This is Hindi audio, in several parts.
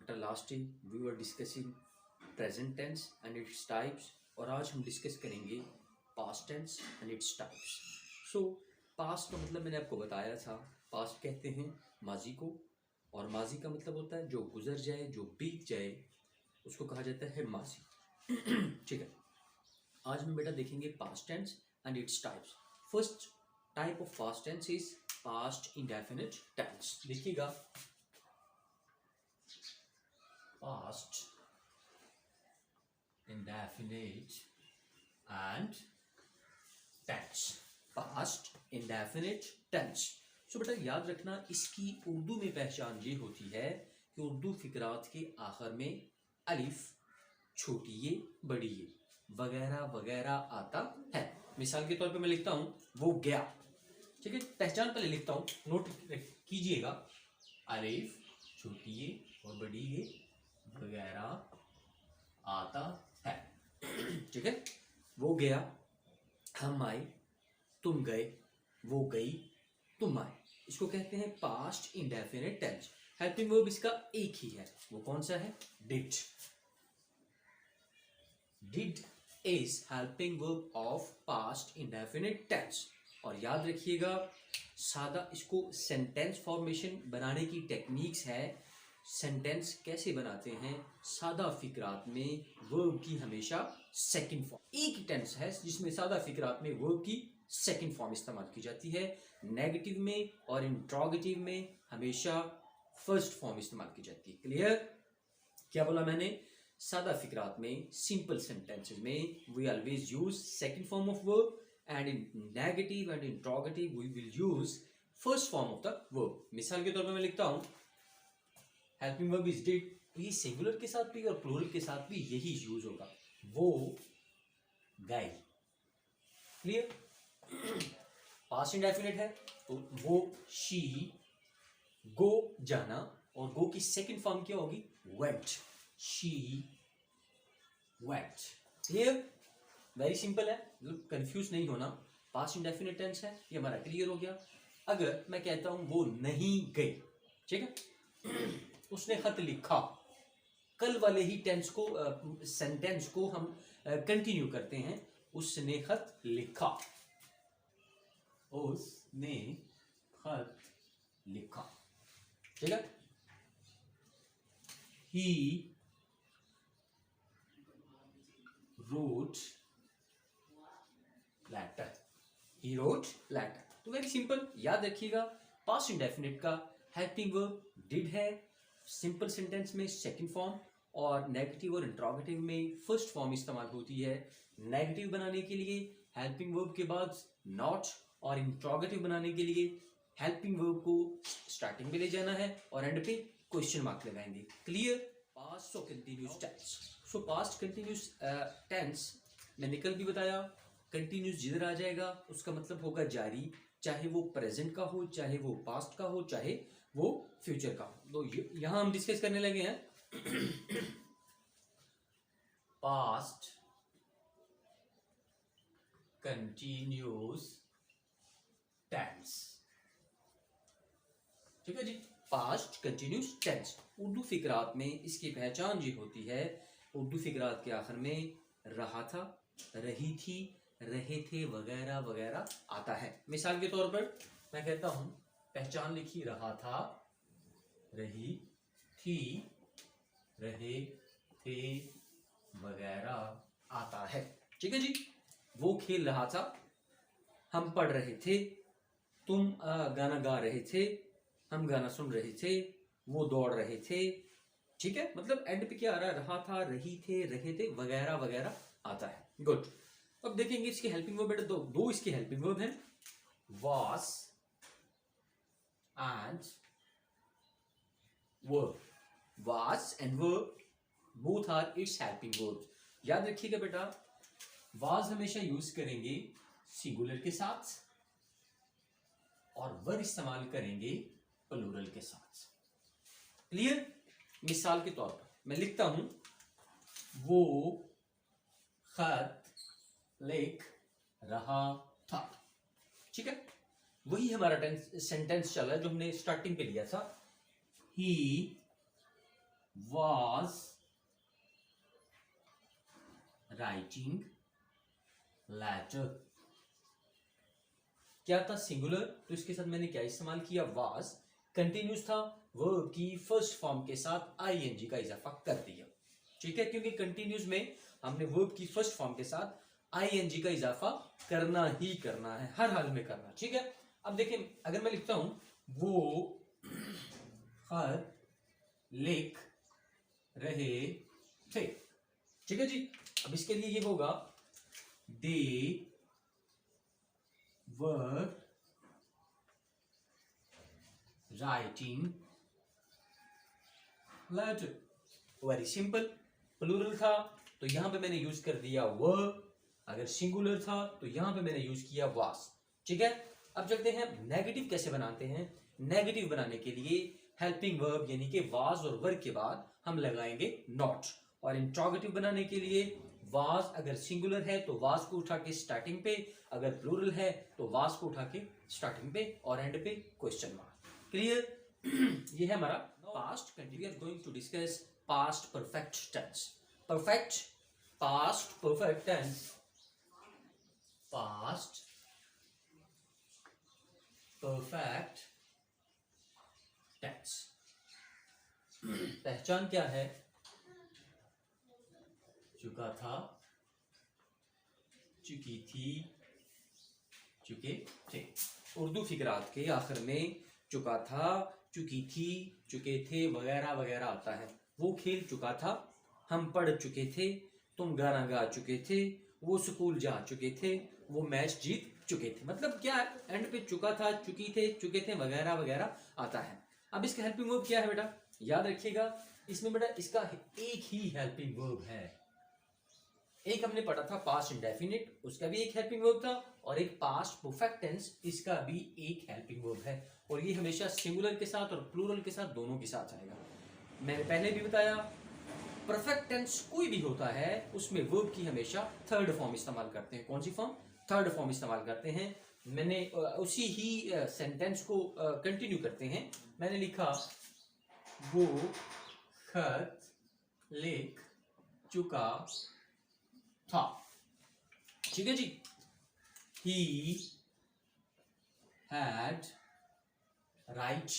बेटा last day we were discussing present tense and its types और आज हम डिस्कस करेंगे past tense and its types. So past का मतलब मैंने आपको बताया था, पास्ट कहते हैं माजी को, और माजी का मतलब होता है जो गुजर जाए, जो बीत जाए, उसको कहा जाता है माजी। ठीक है, आज हम बेटा देखेंगे past tense and its types. First type of past tense is past indefinite tense. देखिएगा, past indefinite and tense। past indefinite tense। So बेटा याद रखना, इसकी उर्दू में पहचान ये होती है कि उर्दू फिकरात के आखिर में अलिफ, छोटी ये, बड़ी ये वगैरह वगैरह आता है। मिसाल के तौर पे मैं लिखता हूं वो गया, ठीक है, पहचान पहले लिखता हूं, नोट कीजिएगा, अलिफ, छोटी ये और बड़ी ये वगैरह आता है। ठीक है, वो गया, हम आए, तुम गए, वो गई, तुम आए। इसको कहते हैं past indefinite tense. Helping verb इसका एक ही है, वो कौन सा है? Did. Did is helping verb of past indefinite tense. और याद रखिएगा, सादा इसको सेंटेंस फॉर्मेशन बनाने की टेक्निक्स है। सेंटेंस कैसे बनाते हैं? सादा फिकरात में वर्ब की हमेशा सेकंड फॉर्म, एक ही टेंस है जिसमें सादा फिकरात में वर्ब की सेकंड फॉर्म इस्तेमाल की जाती है। नेगेटिव में और इंट्रोगेटिव में हमेशा फर्स्ट फॉर्म इस्तेमाल की जाती है। क्लियर? क्या बोला मैंने? सादा फिकरात में, सिंपल सेंटेंसेस में we always use second form of verb, and in negative and interrogative we will use first form of the verb. मिसाल के तौर पर मैं लिखता हूं हेल्पिंग वर्ब इज डिड, ये सिंगुलर के साथ भी और प्लूरल के साथ भी यही यूज होगा, वो गए। क्लियर? पास्ट इंडेफिनिट है तो वो, शी, गो जाना, और गो की सेकंड फॉर्म क्या होगी? Went. She went. Clear? Very simple है, कंफ्यूज नहीं होना। पास्ट इंडेफिनिट टेंस है, ये हमारा क्लियर हो गया। अगर मैं कहता हूं वो नहीं गई, ठीक है, उसने खत लिखा, कल वाले ही टेंस को, सेंटेंस को हम कंटिन्यू करते हैं। उसने खत लिखा, उसने खत लिखा, ठीक है। He wrote letter, he wrote letter. तो वेरी सिंपल, याद रखिएगा, पास्ट इंडेफिनिट का हेल्पिंग वर्ब डिड है, सिंपल सेंटेंस में सेकंड फॉर्म, और नेगेटिव और इंट्रोगेटिव में फर्स्ट फॉर्म इस्तेमाल होती है। नेगेटिव बनाने के लिए हेल्पिंग वर्ब के बाद नॉट, और इंट्रोगेटिव बनाने के लिए हेल्पिंग वर्ब को स्टार्टिंग में ले जाना है और एंड पे क्वेश्चन मार्क लगाएंगे। क्लियर? पास्ट और continuous tense. So past continuous tense मैंने कल भी बताया, कंटिन्यूस जिधर आ जाएगा उसका मतलब होगा जारी, चाहे वो प्रेजेंट का हो, चाहे वो पास्ट का हो, चाहे वो फ्यूचर का हो। तो यहां हम डिस्कस करने लगे हैं पास्ट कंटिन्यूस टेंस। ठीक है जी, पास्ट कंटिन्यूस टेंस। उर्दू फिकरात में इसकी पहचान ये होती है, उर्दू फिकरात के आखिर में रहा था, रही थी, रहे थे वगैरह वगैरह आता है। मिसाल के तौर पर मैं कहता हूं, पहचान लिखी, रहा था, रही थी, रहे थे वगैरह आता है। ठीक है जी, वो खेल रहा था, हम पढ़ रहे थे, तुम गाना गा रहे थे, हम गाना सुन रहे थे, वो दौड़ रहे थे। ठीक है, मतलब एंड पे क्या आ रहा है? रहा था, रही थे, रहे थे वगैरह वगैरह आता है। गुड। अब देखेंगे इसकी हेल्पिंग वर्ब। बेटा दो इसकी हेल्पिंग वर्ब हैं, was and verb। was and verb both are its helping verbs। याद रखिएगा बेटा, was हमेशा यूज करेंगे सिंगुलर के साथ और verb इस्तेमाल करेंगे प्लूरल के साथ। क्लियर? मिसाल के तौर पर मैं लिखता हूं वो खत लिख रहा था। ठीक है, वही हमारा सेंटेंस चल रहा है जो हमने स्टार्टिंग पे लिया था, ही was writing letter। क्या था? सिंगुलर, तो इसके साथ मैंने क्या इस्तेमाल किया? was। कंटिन्यूस था, वर्ब की फर्स्ट फॉर्म के साथ आईएनजी का इजाफा कर दिया। ठीक है, क्योंकि कंटिन्यूस में हमने वर्ब की फर्स्ट फॉर्म के साथ आईएनजी का इजाफा करना ही करना है, हर हाल में करना। ठीक है, अब देखें, अगर मैं लिखता हूं वो खत लिख रहे थे। ठीक है जी, अब इसके लिए ये होगा they were writing letter. Very simple. Plural था तो यहां पे मैंने यूज कर दिया वर, अगर सिंगुलर था तो यहां पे मैंने यूज किया वास। ठीक है, अब चलते हैं नेगेटिव कैसे बनाते हैं। नेगेटिव बनाने के लिए हेल्पिंग वर्ब यानी कि वाज और वर्ब के बाद हम लगाएंगे नॉट, और इंट्रोगेटिव बनाने के लिए वाज अगर सिंगुलर है तो वाज को उठा के स्टार्टिंग पे, अगर प्लूरल है तो वाज को उठा के स्टार्टिंग पे और एंड पे क्वेश्चन मार्क। क्लियर? ये है हमारा past continuous. We are going to discuss past perfect tense. Perfect past perfect tense, past perfect tense. पहचान क्या है? चुका था, चुकी थी, चुके थे। उर्दू फिकरात के आखिर में चुका था, चुकी थी, चुके थे वगैरह वगैरह आता है। वो खेल चुका था, हम पढ़ चुके थे, तुम गाना गा चुके थे, वो स्कूल जा चुके थे, वो मैच जीत चुके थे। मतलब क्या है? एंड पे चुका था, चुके थे वगैरह वगैरह आता है। अब इसका हेल्पिंग वर्ब क्या है बेटा? याद रखिएगा, इसमें बेटा इसका एक ही हेल्पिंग वर्ब है। एक हमने पढ़ा था पास्ट इंडेफिनिट, उसका भी एक हेल्पिंग वर्ब था, और एक पास्ट परफेक्ट टेंस, इसका भी एक हेल्पिंग वर्ब है, और ये हमेशा सिंगुलर के साथ और प्लूरल के साथ दोनों के साथ आएगा। मैंने पहले भी बताया, परफेक्ट टेंस कोई भी होता है उसमें वर्ब की हमेशा थर्ड फॉर्म इस्तेमाल करते हैं। कौन सी फॉर्म? थर्ड फॉर्म इस्तेमाल करते हैं। मैंने उसी ही सेंटेंस को कंटिन्यू करते हैं। मैंने लिखा वो खत लिख चुका था। ठीक है जी। He had write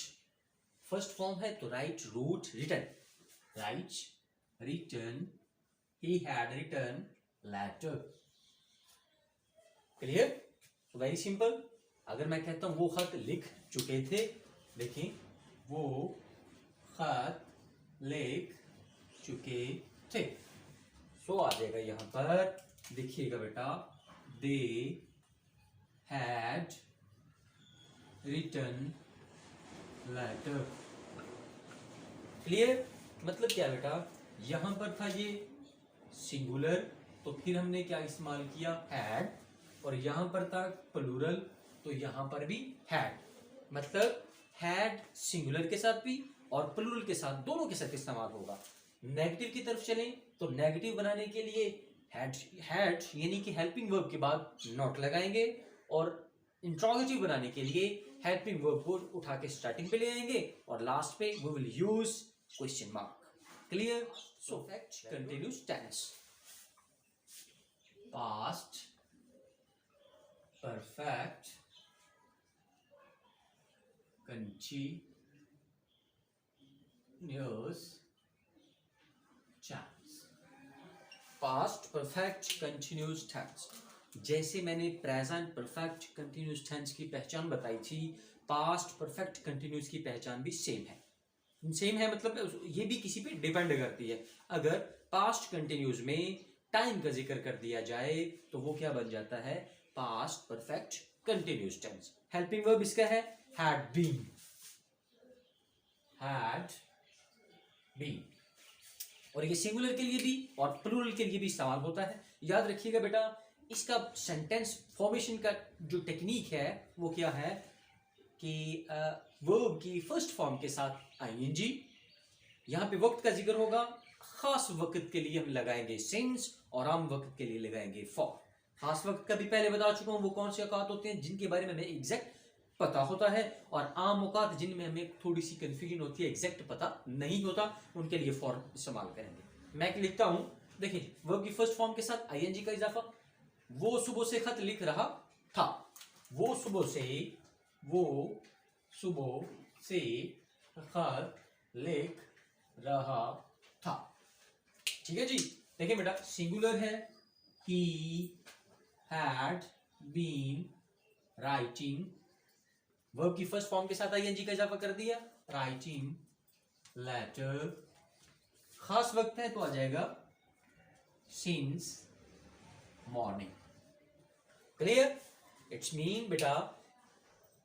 first form है तो write, wrote, written, write, written, he had written letter। Clear? Very simple. अगर मैं कहता हूं वो खत लिख चुके थे, देखिए वो खत लिख चुके थे, सो आ जाएगा यहां पर, देखिएगा बेटा, they had written letter. Clear? मतलब क्या बेटा, यहां पर था ये सिंगुलर, तो फिर हमने क्या इस्तेमाल किया? हैड, और यहां पर था प्लूरल, तो यहां पर भी हैड। मतलब हैड सिंगुलर के साथ भी और प्लूरल के साथ, दोनों के साथ इस्तेमाल होगा। नेगेटिव की तरफ चलें तो नेगेटिव बनाने के लिए हैड यानी कि हेल्पिंग वर्ब के बाद नॉट लगाएंगे, और इंट्रोगेटिव बनाने के लिए हेल्पिंग वर्ब को उठा के स्टार्टिंग पे ले आएंगे, और लास्ट पे we will use question mark. Clear? So perfect continuous tense, past perfect continuous tense, past perfect continuous tense. जैसे मैंने प्रेजेंट परफेक्ट कंटिन्यूस टेंस की पहचान बताई थी, पास्ट परफेक्ट कंटिन्यूस की पहचान भी सेम है। सेम है मतलब ये भी किसी पे डिपेंड करती है। अगर पास्ट कंटिन्यूस में टाइम का जिक्र कर दिया जाए तो वो क्या बन जाता है? Past perfect continuous tense. Helping verb इसका है हैड बीन, हैड बीन, और ये सिंगुलर के लिए भी और प्लूरल के लिए भी इस्तेमाल होता है। याद रखिएगा बेटा, इसका सेंटेंस फॉर्मेशन का जो टेक्निक है वो क्या है कि वर्ब की फर्स्ट फॉर्म के साथ आईएनजी, यहां पे वक्त का जिक्र होगा, खास वक्त के लिए हम लगाएंगे सिंस, और आम वक्त के लिए लगाएंगे फॉर। खास वक्त का भी पहले बता चुका हूं, वो कौन से औकात होते हैं जिनके बारे में मैं एग्जैक्ट पता होता है, और आम औकात जिनमें हमें थोड़ी सी कंफ्यूजन होती है, एग्जैक्ट पता नहीं होता, उनके लिए फॉर इस्तेमाल करेंगे। मैं लिखता हूं, देखिए वर्ब की फर्स्ट फॉर्म के साथ आईएनजी का इजाफा। वो सुबह से खत लिख रहा था, वो सुबह से खत लिख रहा था। ठीक है जी। देखिए बेटा सिंगुलर है, he had been writing, verb की फर्स्ट फॉर्म के साथ आईएनजी का इजाफा कर दिया, राइटिंग लेटर। खास वक्त है तो आ जाएगा since morning. Clear? It's mean बेटा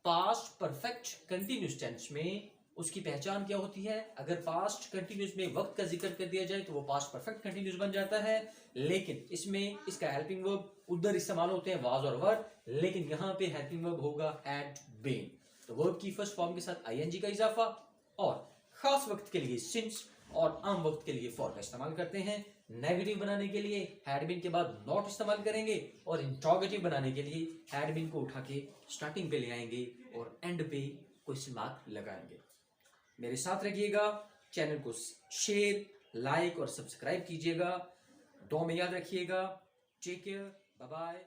पास्ट परफेक्ट कंटिन्यूस टेंस में उसकी पहचान क्या होती है? अगर पास्ट कंटिन्यूस में वक्त का जिक्र कर दिया जाए तो वो पास्ट परफेक्ट कंटिन्यूस बन जाता है, लेकिन इसमें इसका हेल्पिंग वर्ब उधर इस्तेमाल होते हैं वाज और वर, लेकिन यहां पे हेल्पिंग वर्ब होगा हैड बीन। तो वर्ब की फर्स्ट फॉर्म के साथ आईएनजी का इजाफा, और खास वक्त के लिए सिंस, और आम वक्त के लिए फॉर का इस्तेमाल करते हैं। नेगेटिव बनाने के लिए हैड बीन के बाद नॉट इस्तेमाल करेंगे, और इंट्रोगेटिव बनाने के लिए हैड बीन को उठा के स्टार्टिंग पे ले आएंगे और एंड पे क्वेश्चन मार्क लगाएंगे। मेरे साथ रखिएगा, चैनल को शेयर, लाइक और सब्सक्राइब कीजिएगा। दुआ में याद रखिएगा। Take care, bye bye.